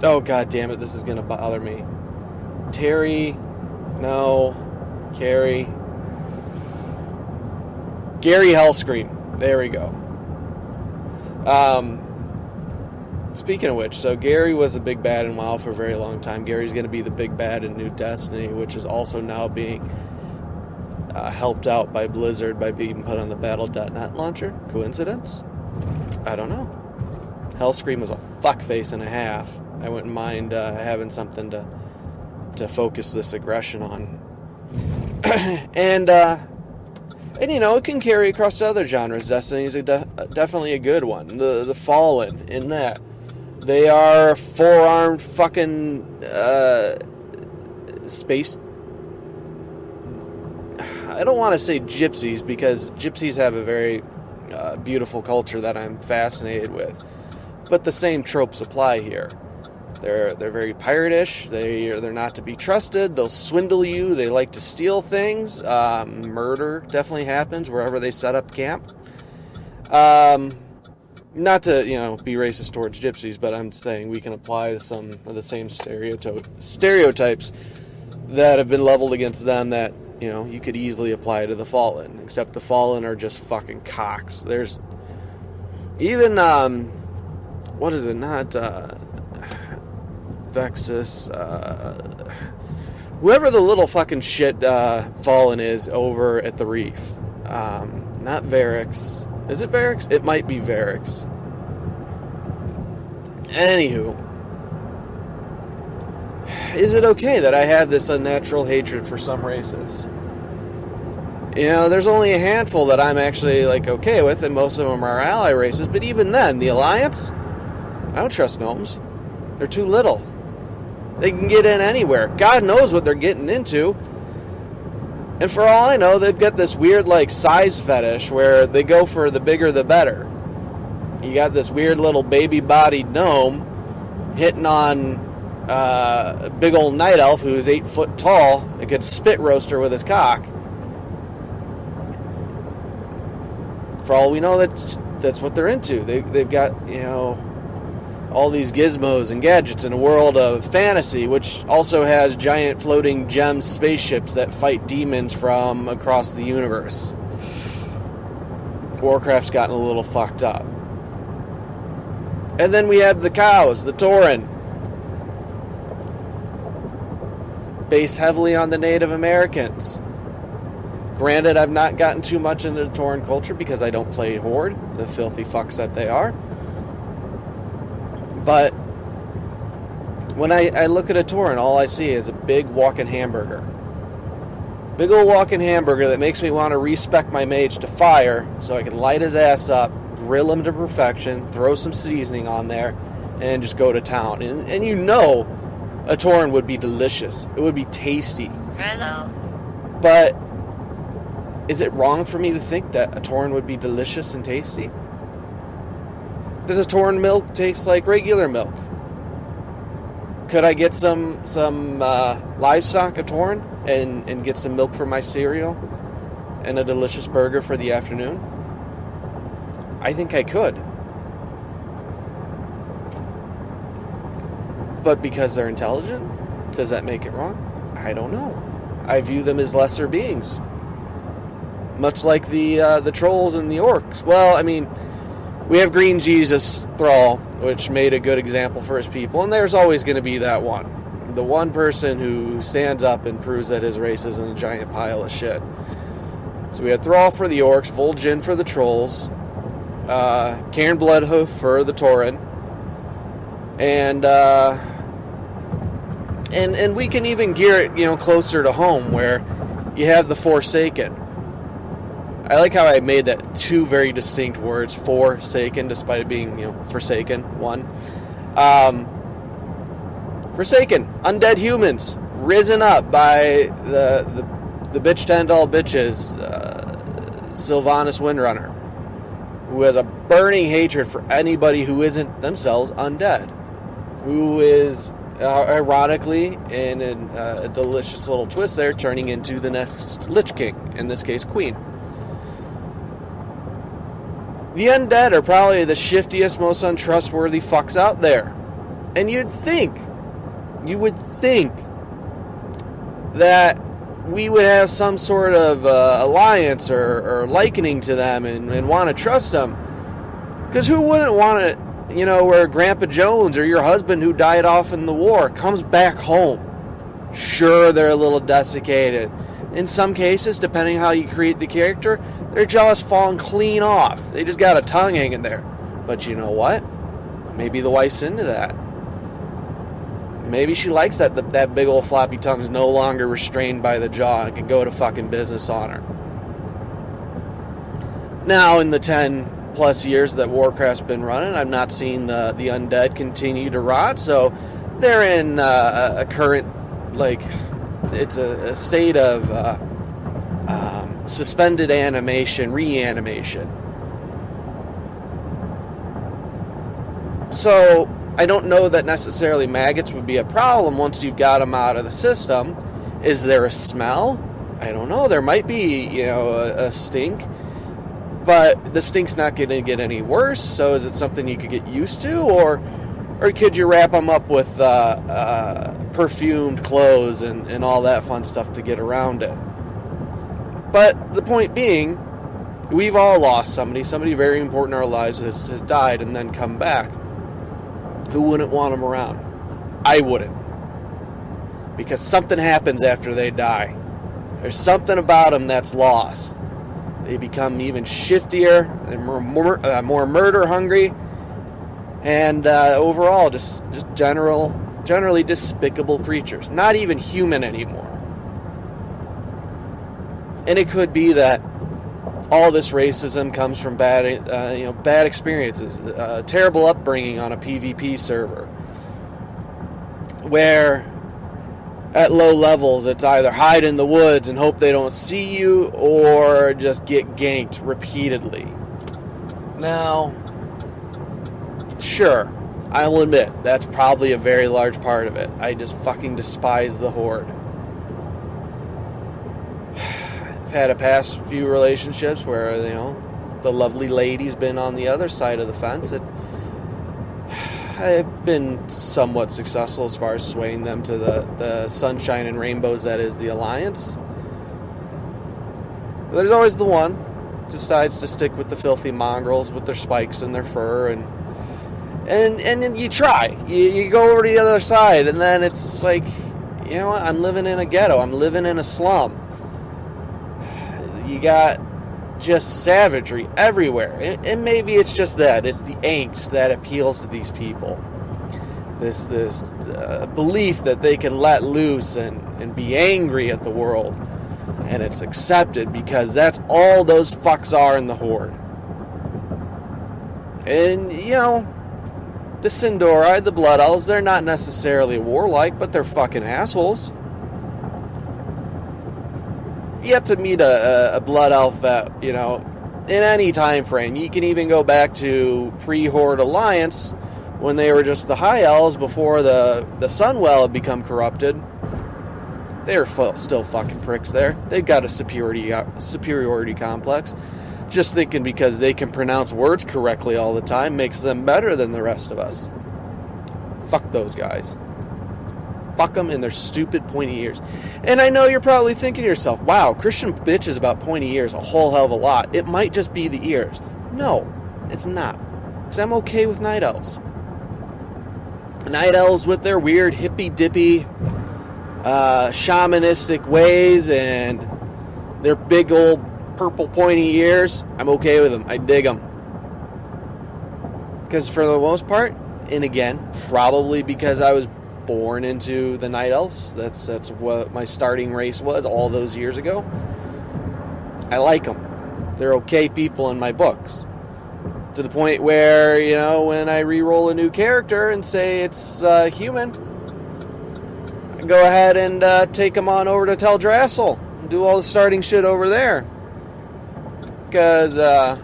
Oh god damn it! This is gonna bother me. Carrie. Gary Hellscream. There we go. Speaking of which, so Gary was a big bad in WoW for a very long time. Gary's going to be the big bad in New Destiny, which is also now being helped out by Blizzard by being put on the Battle.net launcher. Coincidence? I don't know. Hellscream was a fuckface and a half. I wouldn't mind having something to focus this aggression on. And you know, it can carry across to other genres. Destiny is definitely a good one. The Fallen, in that. They are four-armed fucking space... I don't want to say gypsies, because gypsies have a very beautiful culture that I'm fascinated with. But the same tropes apply here. They're very pirate-ish. They're not to be trusted. They'll swindle you. They like to steal things. Murder definitely happens wherever they set up camp. Not to, be racist towards gypsies, but I'm saying we can apply some of the same stereotypes that have been leveled against them that, you could easily apply to the Fallen. Except the Fallen are just fucking cocks. There's even, what is it, not, Vexus, whoever the little fucking shit Fallen is over at the Reef. Not Varix. Is it Varix? It might be Varix. Anywho, is it okay that I have this unnatural hatred for some races? There's only a handful that I'm actually, okay with, and most of them are ally races, but even then, the Alliance? I don't trust gnomes. They're too little. They can get in anywhere. God knows what they're getting into. And for all I know, they've got this weird, size fetish where they go for the bigger the better. You got this weird little baby-bodied gnome hitting on a big old night elf who's 8 foot tall and could spit roast her with his cock. For all we know, that's what they're into. They've got, all these gizmos and gadgets in a world of fantasy, which also has giant floating gem spaceships that fight demons from across the universe. Warcraft's gotten a little fucked up. And then we have the cows, the Tauren. Based heavily on the Native Americans. Granted, I've not gotten too much into the Tauren culture because I don't play Horde, the filthy fucks that they are. But when I look at a Tauren, all I see is a big walking hamburger. Big old walking hamburger that makes me want to respec my mage to fire so I can light his ass up, grill him to perfection, throw some seasoning on there, and just go to town. And a Tauren would be delicious. It would be tasty. Hello. But is it wrong for me to think that a Tauren would be delicious and tasty? Does a Tauren milk taste like regular milk? Could I get some livestock, a Tauren, and get some milk for my cereal and a delicious burger for the afternoon? I think I could. But because they're intelligent, does that make it wrong? I don't know. I view them as lesser beings. Much like the trolls and the orcs. Well, I mean, we have Green Jesus Thrall, which made a good example for his people, and there's always going to be that one. The one person who stands up and proves that his race isn't a giant pile of shit. So we had Thrall for the orcs, Vol'jin for the trolls, Cairn Bloodhoof for the Tauren, and we can even gear it, closer to home, where you have the Forsaken. I like how I made that two very distinct words, Forsaken, despite it being, Forsaken, one. Forsaken, undead humans, risen up by the bitch to end all bitches, Sylvanas Windrunner, who has a burning hatred for anybody who isn't themselves undead, who is, ironically, in a delicious little twist there, turning into the next Lich King, in this case, Queen. The undead are probably the shiftiest, most untrustworthy fucks out there. And you would think that we would have some sort of alliance or likening to them and want to trust them. Because who wouldn't want to, where Grandpa Jones or your husband who died off in the war comes back home? Sure, they're a little desiccated. In some cases, depending how you create the character, their jaw's falling clean off. They just got a tongue hanging there. But you know what? Maybe the wife's into that. Maybe she likes that big old floppy tongue's no longer restrained by the jaw and can go to fucking business on her. Now, in the 10 plus years that Warcraft's been running, I've not seen the undead continue to rot, so they're in a current, it's a state of suspended animation, reanimation. So I don't know that necessarily maggots would be a problem once you've got them out of the system. Is there a smell? I don't know. There might be, a stink. But the stink's not going to get any worse, so is it something you could get used to? Or could you wrap them up with perfumed clothes and all that fun stuff to get around it? But the point being, we've all lost somebody very important in our lives has died and then come back. Who wouldn't want them around? I wouldn't. Because something happens after they die. There's something about them that's lost. They become even shiftier, and more murder hungry, and overall just generally despicable creatures. Not even human anymore. And it could be that all this racism comes from bad experiences, terrible upbringing on a PvP server, where at low levels it's either hide in the woods and hope they don't see you, or just get ganked repeatedly. Now, sure, I'll admit that's probably a very large part of it. I just fucking despise the Horde. I've had a past few relationships where, the lovely lady's been on the other side of the fence, and I've been somewhat successful as far as swaying them to the sunshine and rainbows that is the Alliance. But there's always the one who decides to stick with the filthy mongrels with their spikes and their fur, and you try. You go over to the other side, and then it's like, what? I'm living in a ghetto. I'm living in a slum. You got just savagery everywhere. And maybe it's just that. It's the angst that appeals to these people. This belief that they can let loose and be angry at the world. And it's accepted because that's all those fucks are in the Horde. And, the Sindori, the Blood Elves, they're not necessarily warlike, but they're fucking assholes. You have to meet a Blood Elf that, in any time frame. You can even go back to pre-Horde Alliance, when they were just the High Elves before the Sunwell had become corrupted. They're still fucking pricks there. They've got a superiority complex. Just thinking because they can pronounce words correctly all the time makes them better than the rest of us. Fuck those guys. Fuck them in their stupid pointy ears. And I know you're probably thinking to yourself, wow, Christian bitches about pointy ears a whole hell of a lot. It might just be the ears. No, it's not. Because I'm okay with Night Elves. Night Elves with their weird hippy-dippy shamanistic ways and their big old purple pointy ears, I'm okay with them. I dig them. Because for the most part, and again, probably because I was born into the Night Elves, that's what my starting race was all those years ago. I like them. They're okay people in my books. To the point where, when I re-roll a new character and say it's human, I go ahead and take them on over to Teldrassil and do all the starting shit over there. Because, the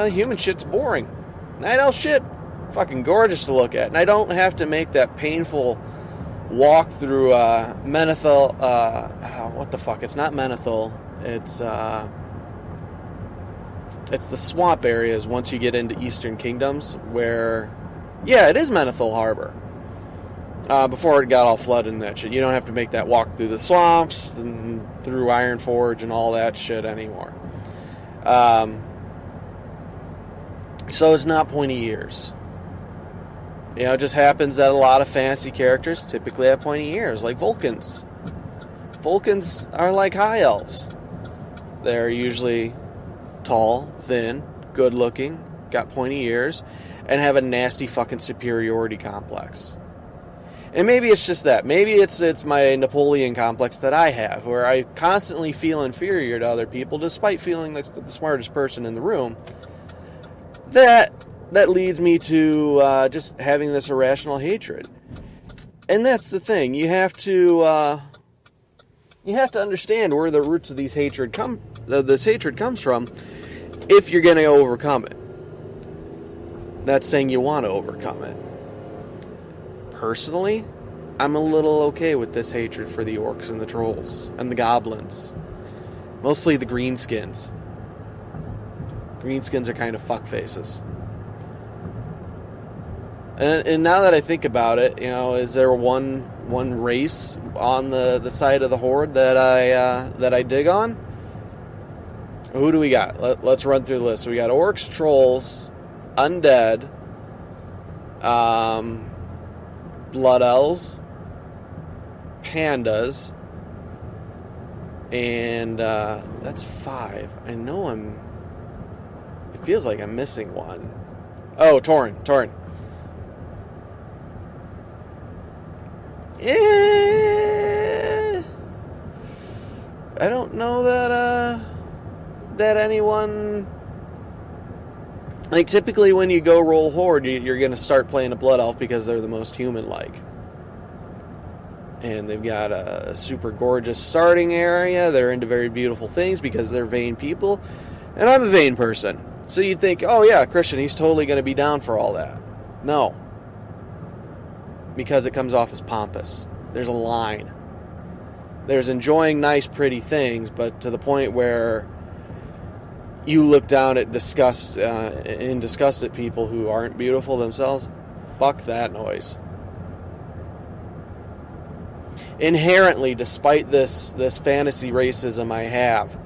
human shit's boring. Night Elf shit, fucking gorgeous to look at. And I don't have to make that painful walk through Menethil. What the fuck? It's not Menethil. It's the swamp areas once you get into Eastern Kingdoms where, yeah, it is Menethil Harbor. Before it got all flooded and that shit. You don't have to make that walk through the swamps and through Ironforge and all that shit anymore. So it's not pointy ears. You know, it just happens that a lot of fantasy characters typically have pointy ears, like Vulcans. Vulcans are like high elves. They're usually tall, thin, good-looking, got pointy ears, and have a nasty fucking superiority complex. And maybe it's just that. Maybe it's my Napoleon complex that I have, where I constantly feel inferior to other people, despite feeling like the smartest person in the room. That leads me to just having this irrational hatred. And that's the thing. You have to understand where the roots of this hatred comes from if you're going to overcome it. That's saying you want to overcome it. Personally, I'm a little okay with this hatred for the orcs and the trolls and the goblins. Mostly the greenskins. Greenskins are kind of fuckfaces. And now that I think about it, you know, is there one race on the side of the horde that I dig on? Who do we got? Let's run through the list. So we got orcs, trolls, undead, blood elves, pandas, and that's 5. I know it feels like I'm missing one. Oh, Tauren. I don't know that anyone, like, typically when you go roll horde, you're going to start playing a blood elf because they're the most human-like. And they've got a super gorgeous starting area. They're into very beautiful things because they're vain people. And I'm a vain person. So you'd think, oh yeah, Christian, he's totally going to be down for all that. No. Because it comes off as pompous. There's a line. There's enjoying nice, pretty things, but to the point where you look down at disgust at people who aren't beautiful themselves. Fuck that noise. Inherently, despite this fantasy racism I have,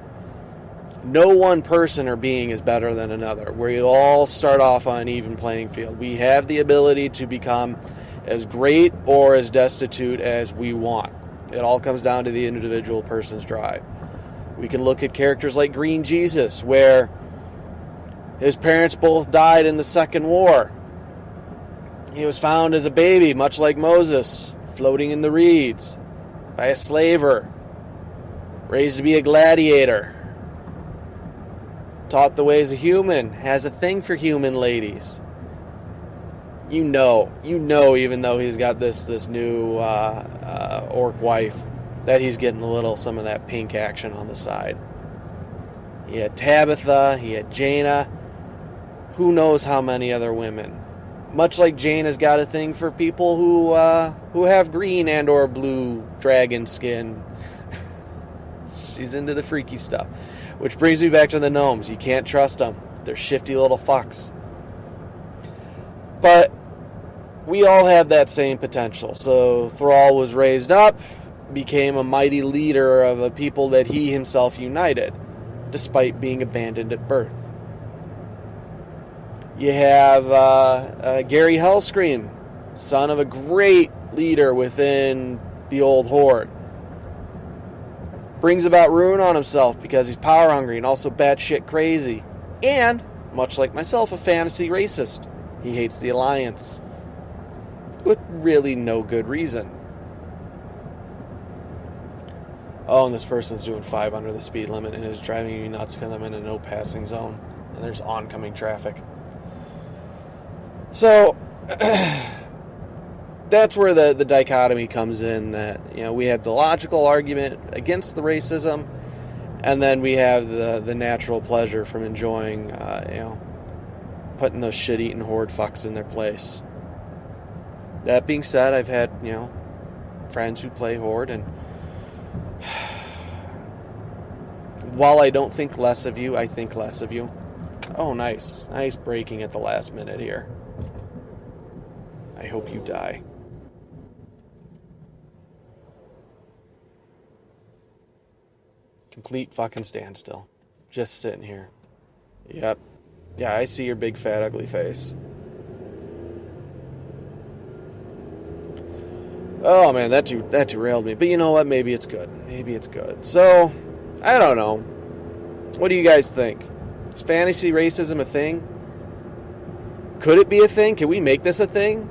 no one person or being is better than another. We all start off on an even playing field. We have the ability to become as great or as destitute as we want. It all comes down to the individual person's drive. We can look at characters like Green Jesus, where his parents both died in the Second War. He was found as a baby, much like Moses, floating in the reeds, by a slaver, raised to be a gladiator, taught the ways of human, has a thing for human ladies. You know, even though he's got this new orc wife, that he's getting some of that pink action on the side. He had Tabitha, he had Jaina, who knows how many other women. Much like Jaina's got a thing for people who have green and or blue dragon skin. She's into the freaky stuff. Which brings me back to the gnomes. You can't trust them. They're shifty little fucks. But we all have that same potential. So Thrall was raised up, became a mighty leader of a people that he himself united, despite being abandoned at birth. You have Gary Hellscream, son of a great leader within the old horde. Brings about ruin on himself because he's power hungry and also batshit crazy. And, much like myself, a fantasy racist. He hates the Alliance. With really no good reason. Oh, and this person's doing 5 under the speed limit and is driving me nuts because I'm in a no passing zone. And there's oncoming traffic. So, that's where the dichotomy comes in, that, you know, we have the logical argument against the racism, and then we have the natural pleasure from enjoying, putting those shit-eating horde fucks in their place. That being said, I've had, friends who play horde, and while I don't think less of you, I think less of you. Oh, nice. Nice breaking at the last minute here. I hope you die. Complete fucking standstill. Just sitting here. Yep. Yeah, I see your big, fat, ugly face. Oh, man, that derailed me. But you know what? Maybe it's good. Maybe it's good. So, I don't know. What do you guys think? Is fantasy racism a thing? Could it be a thing? Can we make this a thing?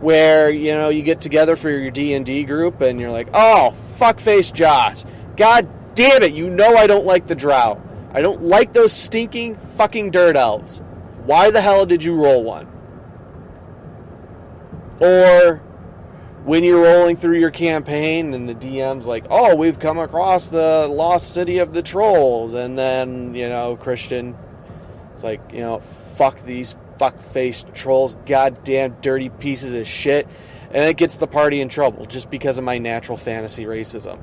Where, you get together for your D&D group and you're like, oh, fuckface Josh. God damn it, I don't like the drow. I don't like those stinking fucking dirt elves. Why the hell did you roll one? Or when you're rolling through your campaign and the DM's like, oh, we've come across the lost city of the trolls. And then, Christian, it's like, fuck these fuck-faced trolls, goddamn dirty pieces of shit. And it gets the party in trouble just because of my natural fantasy racism.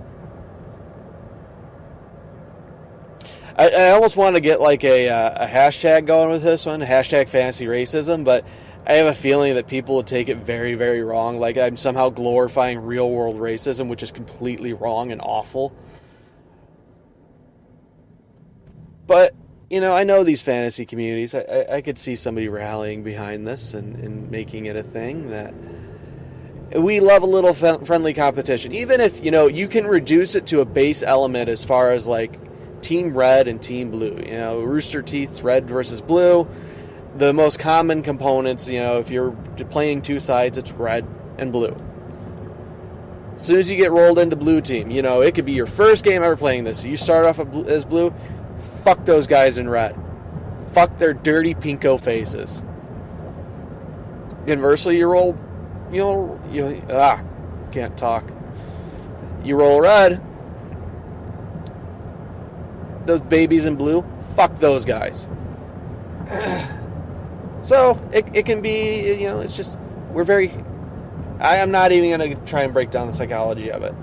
I almost want to get like a hashtag going with this one, hashtag fantasy racism, but I have a feeling that people would take it very, very wrong. Like I'm somehow glorifying real world racism, which is completely wrong and awful. But, I know these fantasy communities. I could see somebody rallying behind this and making it a thing that we love a little friendly competition. Even if, you can reduce it to a base element as far as like Team Red and Team Blue. Rooster Teeth's red versus blue. The most common components, if you're playing two sides, it's red and blue. As soon as you get rolled into blue team, it could be your first game ever playing this. You start off as blue, fuck those guys in red. Fuck their dirty pinko faces. Conversely, you roll, can't talk. You roll red. Those babies in blue, fuck those guys. So, it can be, it's just, I am not even going to try and break down the psychology of it.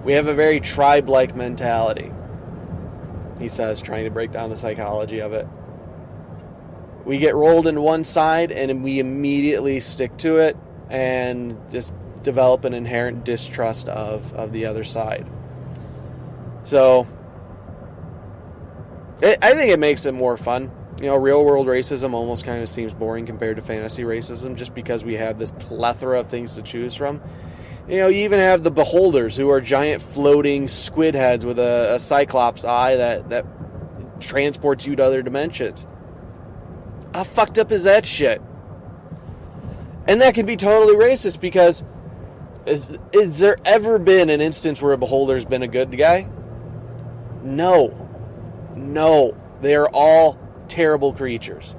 We have a very tribe-like mentality, he says, trying to break down the psychology of it. We get rolled into one side, and we immediately stick to it, and just develop an inherent distrust of the other side. So, I think it makes it more fun. Real world racism almost kind of seems boring compared to fantasy racism just because we have this plethora of things to choose from. You even have the beholders who are giant floating squid heads with a cyclops eye that transports you to other dimensions. How fucked up is that shit? And that can be totally racist because is there ever been an instance where a beholder's been a good guy? No. They are all terrible creatures.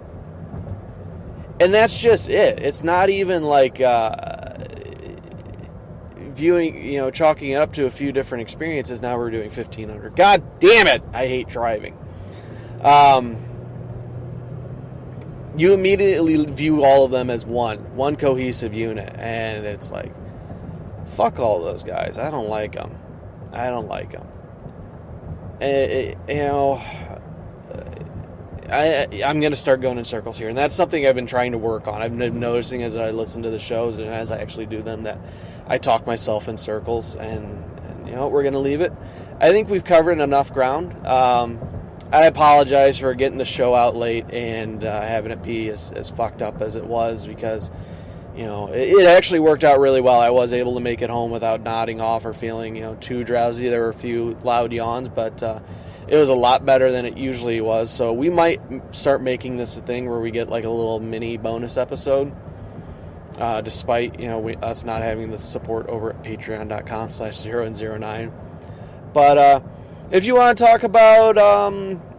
And that's just it. It's not even like viewing, chalking it up to a few different experiences. Now we're doing 1500. God damn it! I hate driving. You immediately view all of them as one cohesive unit, and it's like, fuck all those guys. I don't like them. I'm going to start going in circles here, and that's something I've been trying to work on. I've been noticing as I listen to the shows and as I actually do them that I talk myself in circles, and we're going to leave it. I think we've covered enough ground. I apologize for getting the show out late and having it be as fucked up as it was because, it actually worked out really well. I was able to make it home without nodding off or feeling, too drowsy. There were a few loud yawns, but it was a lot better than it usually was. So we might start making this a thing where we get like a little mini bonus episode, despite, us not having the support over at patreon.com/0and09. But if you want to talk about,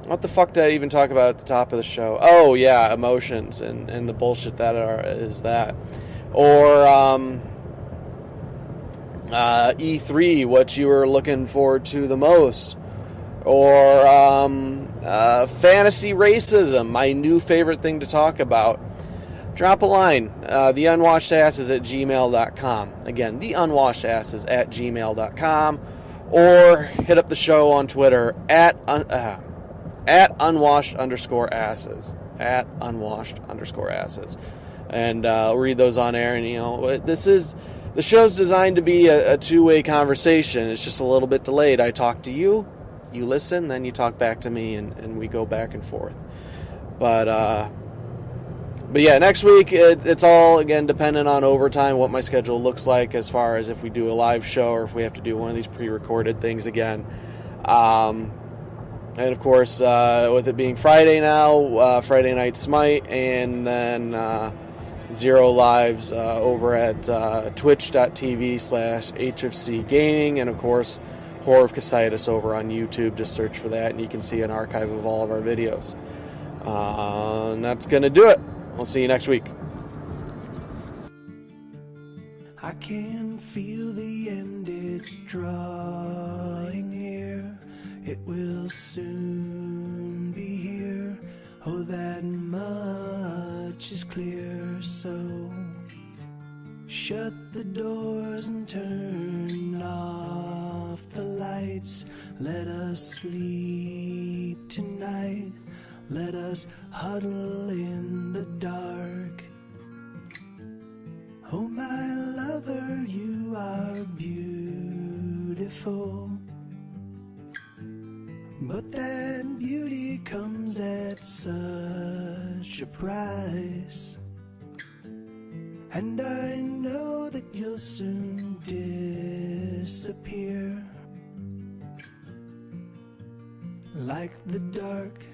what the fuck did I even talk about at the top of the show? Oh, yeah, emotions and the bullshit that is that. Or E3, what you were looking forward to the most. or fantasy racism, my new favorite thing to talk about, drop a line. Theunwashedasses at gmail.com. Again, theunwashedasses@gmail.com. Or hit up the show on Twitter at unwashed_asses. At unwashed_asses. And I'll read those on air. And, the show's designed to be a two-way conversation. It's just a little bit delayed. I talk to you, you listen, then you talk back to me, and we go back and forth. But yeah, next week it's all, again, dependent on overtime, what my schedule looks like as far as if we do a live show or if we have to do one of these pre-recorded things again. And of course, with it being Friday now, Friday Night Smite, and then 0 lives over at twitch.tv/HFC Gaming, and of course, Horror of Casitas over on YouTube. Just search for that, and you can see an archive of all of our videos. And that's going to do it. I'll see you next week. I can feel the end, it's drawing near. It will soon be here. Oh, that much is clear. So shut the doors and turn off the lights. Let us sleep tonight. Let us huddle in the dark. Oh, my lover, you are beautiful, but that beauty comes at such a price. And I know that you'll soon disappear, like the dark